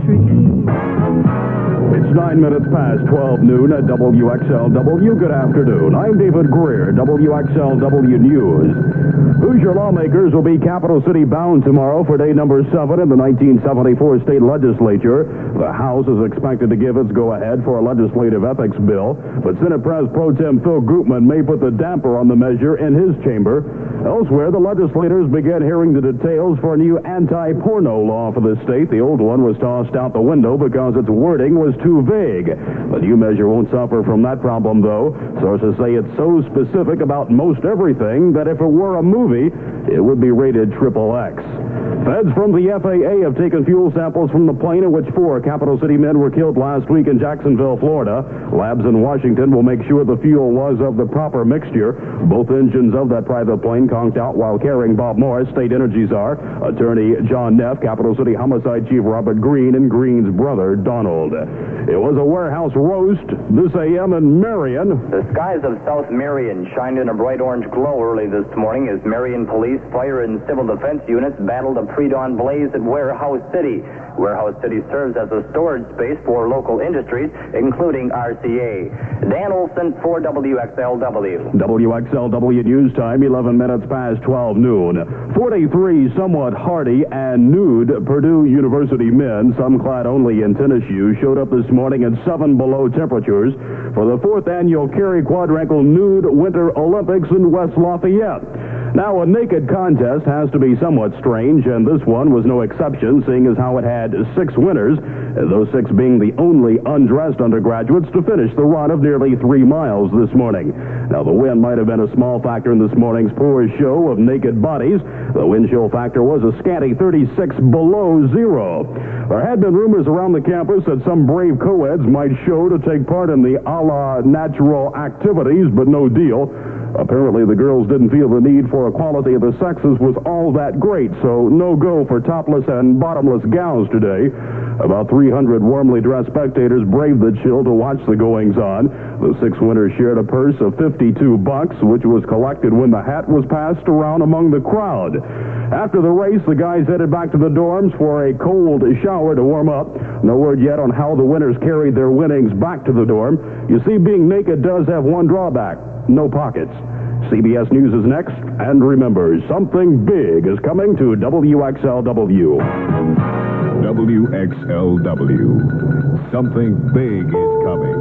tree. It's 9 minutes past 12 noon at WXLW. Good afternoon. I'm David Greer, WXLW News. Hoosier lawmakers will be Capital City bound tomorrow for day number 7 in the 1974 state legislature. The House is expected to give its go-ahead for a legislative ethics bill, but Senate Pres Pro Tem Phil Gutman may put the damper on the measure in his chamber. Elsewhere, the legislators began hearing the details for a new anti-porno law for the state. The old one was tossed out the window because its wording was too vague. The new measure won't suffer from that problem, though. Sources say it's so specific about most everything that if it were a movie, it would be rated XXX. Feds from the FAA have taken fuel samples from the plane in which 4 Capital City men were killed last week in Jacksonville, Florida. Labs in Washington will make sure the fuel was of the proper mixture. Both engines of that private plane conked out while carrying Bob Morris, state energy czar, attorney John Neff, Capital City Homicide Chief Robert Green, and Green's brother, Donald. It was a warehouse roast this a.m. in Marion. The skies of South Marion shined in a bright orange glow early this morning as Marion police, fire, and civil defense units battled a pre-dawn blaze at Warehouse City. Warehouse City serves as a storage space for local industries, including RCA. Dan Olson for WXLW. WXLW News Time, 11 minutes past 12 noon. 43 somewhat hardy and nude Purdue University men, some clad only in tennis shoes, showed up this morning at 7 below temperatures for the 4th annual Cary Quadrangle Nude Winter Olympics in West Lafayette. Now, a naked contest has to be somewhat strange, and this one was no exception, seeing as how it had 6 winners, those 6 being the only undressed undergraduates to finish the run of nearly 3 miles this morning. Now, the wind might have been a small factor in this morning's poor show of naked bodies. The wind chill factor was a scanty 36 below zero. There had been rumors around the campus that some brave co-eds might show to take part in the a la natural activities, but no deal. Apparently, the girls didn't feel the need for equality of the sexes was all that great, so no go for topless and bottomless gals today. About 300 warmly dressed spectators braved the chill to watch the goings-on. The 6 winners shared a purse of $52, which was collected when the hat was passed around among the crowd. After the race, the guys headed back to the dorms for a cold shower to warm up. No word yet on how the winners carried their winnings back to the dorm. You see, being naked does have one drawback: no pockets. CBS News is next, and remember, something big is coming to WXLW. WXLW. Something big is coming.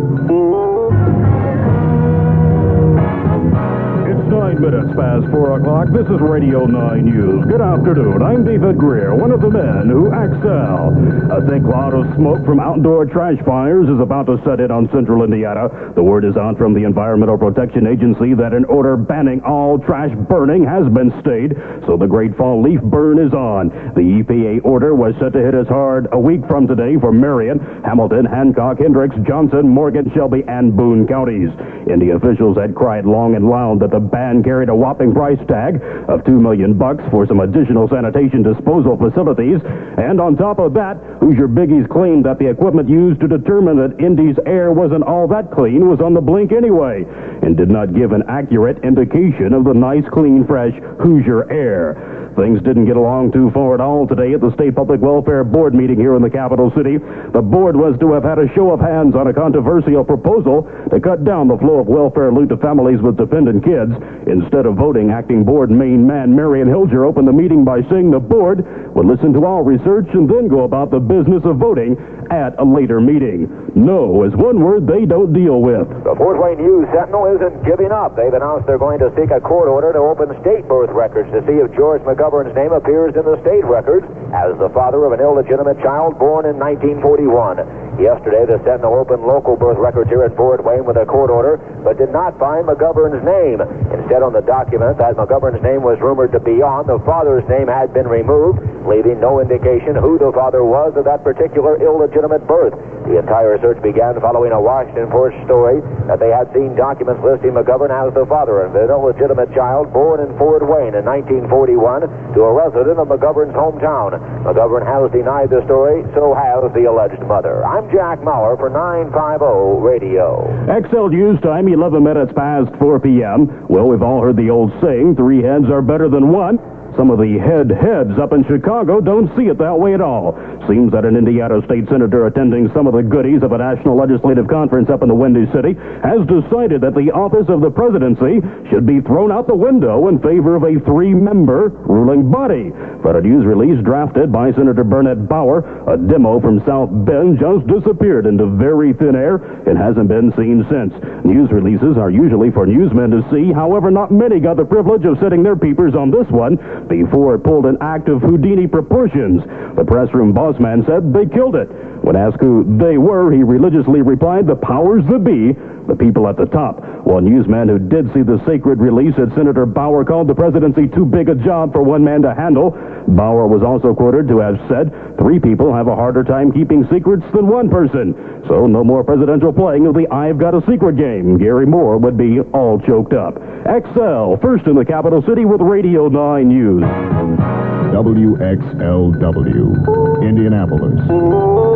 It's 9 minutes past 4 o'clock. This is Radio 9 News. Good afternoon. I'm David Greer, one of the men who excel. A thick cloud of smoke from outdoor trash fires is about to set in on central Indiana. The word is out from the Environmental Protection Agency that an order banning all trash burning has been stayed, so the great fall leaf burn is on. The EPA order was set to hit us hard a week from today for Marion, Hamilton, Hancock, Hendricks, Johnson, Morgan, Shelby, and Boone counties. Indiana officials had cried long and loud that the ban carried a whopping price tag of $2 million for some additional sanitation disposal facilities. And on top of that, Hoosier biggies claimed that the equipment used to determine that Indy's air wasn't all that clean was on the blink anyway, and did not give an accurate indication of the nice, clean, fresh Hoosier air. Things didn't get along too far at all today at the State Public Welfare Board meeting here in the capital city. The board was to have had a show of hands on a controversial proposal to cut down the flow of welfare loot to families with dependent kids. Instead of voting, acting board main man Marion Hilger opened the meeting by saying the board would listen to all research and then go about the business of voting at a later meeting. No is one word they don't deal with. The Fort Wayne News Sentinel isn't giving up. They've announced they're going to seek a court order to open state birth records to see if George McGovern's name appears in the state records as the father of an illegitimate child born in 1941. Yesterday, the Sentinel opened local birth records here in Fort Wayne with a court order, but did not find McGovern's name. Instead, on the document that McGovern's name was rumored to be on, the father's name had been removed, leaving no indication who the father was of that particular illegitimate birth. The entire search began following a Washington Post story that they had seen documents listing McGovern as the father of an illegitimate child born in Fort Wayne in 1941 to a resident of McGovern's hometown. McGovern has denied the story, so has the alleged mother. I'm Jack Maurer for 950 Radio. XL News Time, 11 minutes past 4 p.m. Well, we've all heard the old saying, 3 heads are better than one. Some of the heads up in Chicago don't see it that way at all. Seems that an Indiana state senator attending some of the goodies of a national legislative conference up in the Windy City has decided that the office of the presidency should be thrown out the window in favor of a 3-member ruling body. But a news release drafted by Senator Burnett Bauer, a demo from South Bend, just disappeared into very thin air and hasn't been seen since. News releases are usually for newsmen to see. However, not many got the privilege of setting their peepers on this one before it pulled an act of Houdini proportions. The press room boss man said they killed it. When asked who they were, he religiously replied, the powers that be, the people at the top. One newsman who did see the sacred release said Senator Bauer called the presidency too big a job for one man to handle. Bauer was also quoted to have said, 3 people have a harder time keeping secrets than 1 person. So no more presidential playing of the I've got a secret game. Gary Moore would be all choked up. XL, first in the capital city with Radio 9 News. WXLW, Indianapolis.